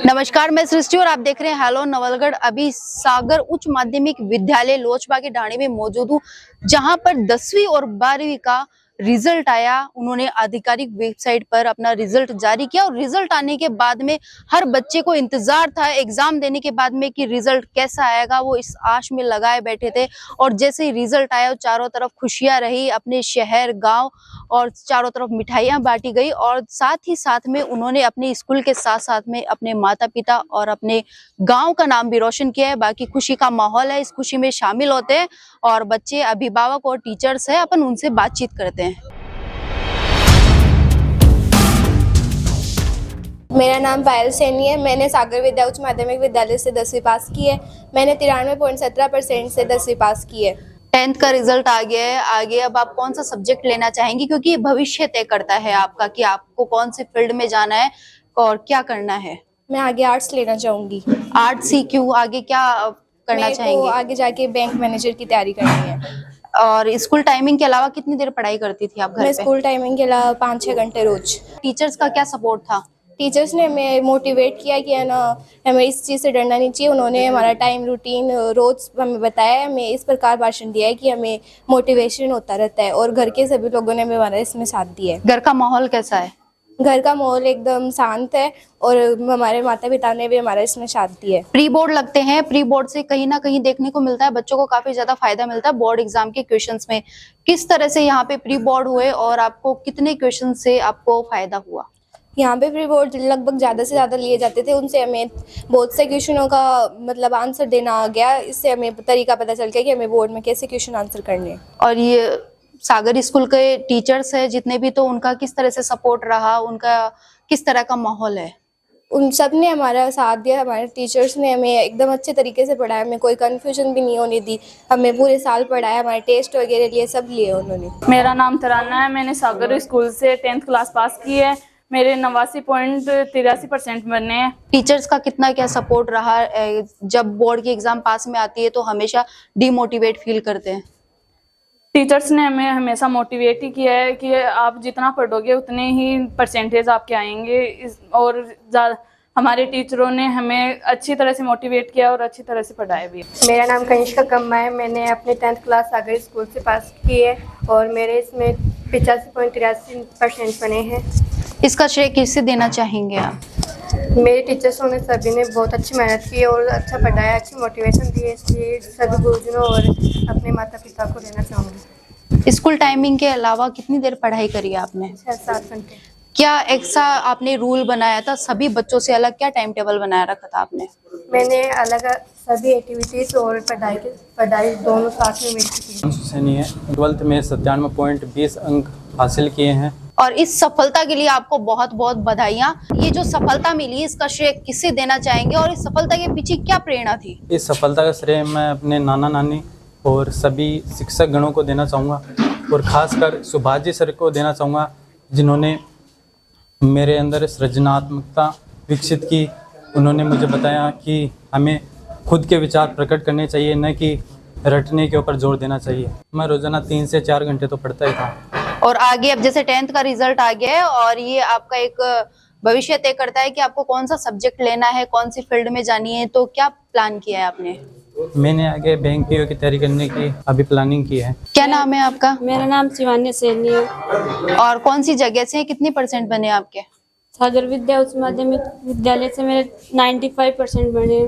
नमस्कार, मैं सृष्टि और आप देख रहे हैं हेलो नवलगढ़। अभी सागर उच्च माध्यमिक विद्यालय लोचबा के ढाणी में मौजूद हूँ, जहां पर 10वीं और 12वीं का रिजल्ट आया। उन्होंने आधिकारिक वेबसाइट पर अपना रिजल्ट जारी किया और रिजल्ट आने के बाद में हर बच्चे को इंतजार था एग्जाम देने के बाद में कि रिजल्ट कैसा आएगा। वो इस आश में लगाए बैठे थे और जैसे ही रिजल्ट आया चारों तरफ खुशियां रही। अपने शहर गांव और चारों तरफ मिठाइयां बांटी गई और साथ ही साथ में उन्होंने अपने स्कूल के साथ साथ में अपने माता पिता और अपने गांव का नाम भी रोशन किया है। बाकी खुशी का माहौल है, इस खुशी में शामिल होते हैं और बच्चे, अभिभावक और टीचर्स है, अपन उनसे बातचीत करते हैं। मेरा नाम पायल सैनी है। मैंने सागर विद्या उच्च माध्यमिक विद्यालय से 10वीं पास की है। मैंने 93.17% से 10वीं पास की है। 10th का रिजल्ट आ गया है। आगे अब आप कौन सा सब्जेक्ट लेना चाहेंगी, क्योंकि ये भविष्य तय करता है आपका कि आपको कौन से फील्ड में जाना है और क्या करना है। मैं आगे आर्ट्स लेना चाहूंगी। आर्ट्स ही क्यों? आगे क्या करना चाहेंगे? आगे जाके बैंक मैनेजर की तैयारी करनी है। और स्कूल टाइमिंग के अलावा कितनी देर पढ़ाई करती थी आप घर पे? मैं स्कूल टाइमिंग के अलावा 5-6 घंटे रोज। टीचर्स का क्या सपोर्ट था? टीचर्स ने हमें मोटिवेट किया कि है ना, हमें इस चीज़ से डरना नहीं चाहिए। उन्होंने हमारा टाइम रूटीन रोज हमें बताया। हमें इस प्रकार भाषण दिया है कि हमें मोटिवेशन होता रहता है और घर के सभी लोगों ने हमारा इसमें साथ दिया है। घर का माहौल कैसा है? घर का माहौल एकदम शांत है और हमारे माता पिता ने भी हमारा इसमें साथ दिया है। प्री बोर्ड लगते हैं, प्री बोर्ड से कहीं ना कहीं देखने को मिलता है बच्चों को काफी ज्यादा फायदा मिलता है बोर्ड एग्जाम के क्वेश्चंस में। किस तरह से यहाँ पे प्री बोर्ड हुए और आपको कितने क्वेश्चन से आपको फायदा हुआ? यहाँ पे प्री बोर्ड लगभग ज़्यादा से ज़्यादा लिए जाते थे। उनसे हमें बहुत से क्वेश्चनों का मतलब आंसर देना आ गया। इससे हमें तरीका पता चल गया कि हमें बोर्ड में कैसे क्वेश्चन आंसर करने हैं। और ये सागर स्कूल के टीचर्स है जितने भी, तो उनका किस तरह से सपोर्ट रहा, उनका किस तरह का माहौल है? उन सब ने हमारा साथ दिया। हमारे टीचर्स ने हमें एकदम अच्छे तरीके से पढ़ाया। हमें कोई कन्फ्यूजन भी नहीं होने दी। हमें पूरे साल पढ़ाया। हमारे टेस्ट वगैरह लिए, सब लिए उन्होंने। मेरा नाम तराना है। मैंने सागर स्कूल से 10th क्लास पास की है। मेरे 89.83% बने हैं। टीचर्स का कितना क्या सपोर्ट रहा? जब बोर्ड की एग्जाम पास में आती है तो हमेशा डिमोटिवेट फील करते हैं। टीचर्स ने हमें हमेशा मोटिवेट ही किया है कि आप जितना पढ़ोगे उतने ही परसेंटेज आपके आएंगे। और हमारे टीचरों ने हमें अच्छी तरह से मोटिवेट किया और अच्छी तरह से पढ़ाया भी। मेरा नाम कनिष्का कम्मा है। मैंने अपने 10th क्लास सागर स्कूल से पास की है और मेरे इसमें 85.83% बने हैं। इसका श्रेय किससे देना चाहेंगे आप? मेरे टीचर्सों ने सभी ने बहुत अच्छी मेहनत की और अच्छा पढ़ाया, अच्छी मोटिवेशन दी है। इसलिए सभी गुरुजनों और अपने माता पिता को देना चाहूँगी। स्कूल टाइमिंग के अलावा कितनी देर पढ़ाई करी आपने? 6-7 घंटे। क्या एक्स्ट्रा आपने रूल बनाया था? सभी बच्चों से अलग क्या टाइम टेबल बनाया रखा था आपने? मैंने अलग सभी एक्टिविटीज़ और पढ़ाई दोनों साथ में मिलकर की है। 12th में 97.20 अंक हासिल किए हैं। और इस सफलता के लिए आपको बहुत बहुत बधाइयाँ। ये जो सफलता मिली इसका श्रेय किसे देना चाहेंगे और इस सफलता के पीछे क्या प्रेरणा थी? इस सफलता का श्रेय मैं अपने नाना नानी और सभी शिक्षक गणों को देना चाहूँगा और ख़ासकर सुभाष जी सर को देना चाहूँगा, जिन्होंने मेरे अंदर सृजनात्मकता विकसित की। उन्होंने मुझे बताया कि हमें खुद के विचार प्रकट करने चाहिए, न कि रटने के ऊपर जोर देना चाहिए। मैं रोज़ाना 3 से 4 घंटे तो पढ़ता ही था। और आगे अब जैसे 10th का रिजल्ट आ गया है और ये आपका एक भविष्य तय करता है कि आपको कौन सा सब्जेक्ट लेना है, कौन सी फील्ड में जानी है, तो क्या प्लान किया है आपने? मैंने आगे बैंक पीओ की तैयारी करने की अभी प्लानिंग की है। क्या नाम है आपका? मेरा नाम शिवानी सैनी है। और कौन सी जगह से? कितनी % बने आपके? सागर विद्या उच्च माध्यमिक विद्यालय से मेरे 95% बने।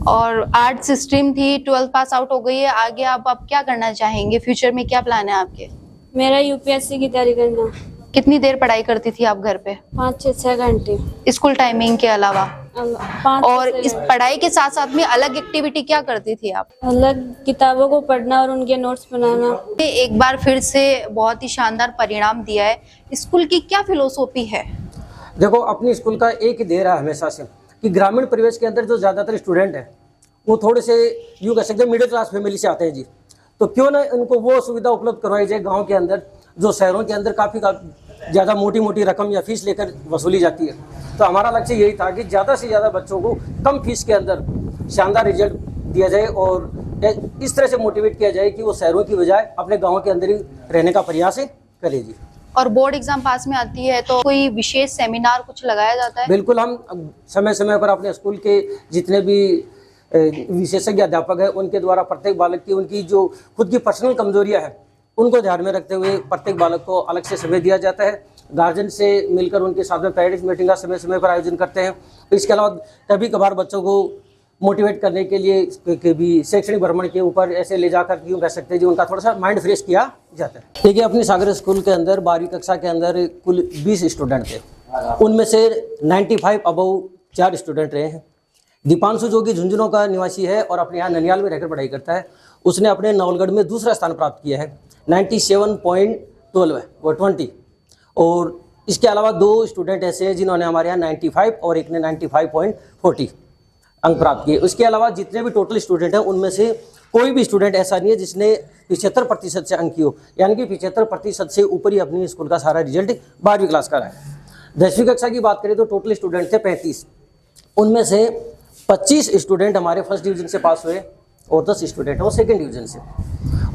और आर्ट्स स्ट्रीम थी, 12th पास आउट हो गई है। आगे आप क्या करना चाहेंगे? फ्यूचर में क्या प्लान है आपके? मेरा यूपीएससी की तैयारी करना। कितनी देर पढ़ाई करती थी आप घर पे? 5-6 घंटे स्कूल टाइमिंग के अलावा? 5 और इस पढ़ाई के साथ साथ में अलग एक्टिविटी क्या करती थी आप? अलग किताबों को पढ़ना और उनके नोट्स बनाना। एक बार फिर से बहुत ही शानदार परिणाम दिया है। स्कूल की क्या फिलोसॉफी है? देखो, अपनी स्कूल का एक ही देर है हमेशा से कि ग्रामीण परिवेश के अंदर जो ज़्यादातर स्टूडेंट है वो थोड़े से यूँ कह सकते हैं मिडिल क्लास फैमिली से आते हैं जी। तो क्यों ना इनको वो सुविधा उपलब्ध करवाई जाए गांव के अंदर, जो शहरों के अंदर काफ़ी ज़्यादा मोटी मोटी रकम या फीस लेकर वसूली जाती है। तो हमारा लक्ष्य यही था कि ज़्यादा से ज़्यादा बच्चों को कम फीस के अंदर शानदार रिजल्ट दिया जाए और इस तरह से मोटिवेट किया जाए कि वो शहरों की बजाय अपने गाँव के अंदर ही रहने का प्रयास करें जी। और बोर्ड एग्जाम पास में आती है तो कोई विशेष सेमिनार कुछ लगाया जाता है? बिल्कुल, हम समय समय पर अपने स्कूल के जितने भी विशेषज्ञ अध्यापक हैं उनके द्वारा प्रत्येक बालक की उनकी जो खुद की पर्सनल कमजोरियां हैं उनको ध्यान में रखते हुए प्रत्येक बालक को अलग से समय दिया जाता है। गार्जियन से मिलकर उनके साथ में पेरेंट्स मीटिंग का समय समय पर आयोजन करते हैं। इसके अलावा कभी कभार बच्चों को मोटिवेट करने के लिए कभी शैक्षणिक भ्रमण के ऊपर ऐसे ले जाकर यूँ कह सकते हैं जो उनका थोड़ा सा माइंड फ्रेश किया जाता है। देखिए, अपनी सागर स्कूल के अंदर 12वीं कक्षा के अंदर कुल 20 स्टूडेंट थे, उनमें से 95 अबव 4 स्टूडेंट रहे हैं। दीपांशु जो कि झुंझुनू का निवासी है और अपने यहाँ ननियाल में रहकर पढ़ाई करता है, उसने अपने नवलगढ़ में दूसरा स्थान प्राप्त किया है, 97.12 है वो 20। और इसके अलावा 2 स्टूडेंट ऐसे हैं जिन्होंने हमारे यहाँ 95 और एक ने 95.40 अंक प्राप्त किए। उसके अलावा जितने भी टोटल स्टूडेंट हैं उनमें से कोई भी स्टूडेंट ऐसा नहीं है जिसने 75% से अंक की हो, यानी कि 75% से ऊपर ही अपनी स्कूल का सारा रिजल्ट 12वीं क्लास का रहा है। 10वीं कक्षा की बात करें तो टोटल स्टूडेंट थे 35, उनमें से 25 स्टूडेंट हमारे फर्स्ट डिवीजन से पास हुए और 10 स्टूडेंट हैं वो सेकेंड डिवीजन से।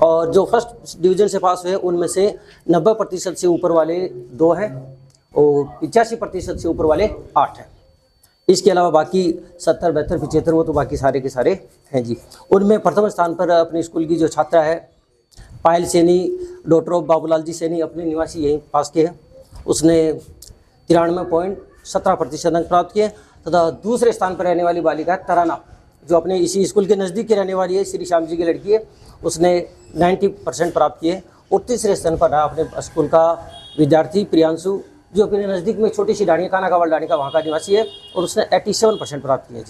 और जो फर्स्ट डिवीजन से पास हुए उनमें से 90% से ऊपर वाले 2 हैं और 85% से ऊपर वाले 8 हैं। इसके अलावा बाकी 70, 72, 75 वो तो बाकी सारे के सारे हैं जी। उनमें प्रथम स्थान पर अपनी स्कूल की जो छात्रा है पायल सैनी, डॉक्टर ऑफ बाबूलाल जी सैनी, अपने निवासी यहीं पास के हैं, उसने 93.17% अंक प्राप्त किए। तथा दूसरे स्थान पर रहने वाली बालिका है तराना, जो अपने इसी स्कूल के नज़दीक की रहने वाली है, श्री श्याम जी की लड़की है, उसने 90% प्राप्त किए। और तीसरे स्थान पर रहा अपने स्कूल का विद्यार्थी प्रियांशु, जो अपने नज़दीक में छोटी सी डाणी काना कावल डाणी का वहाँ का निवासी है और उसने 87% प्राप्त किए।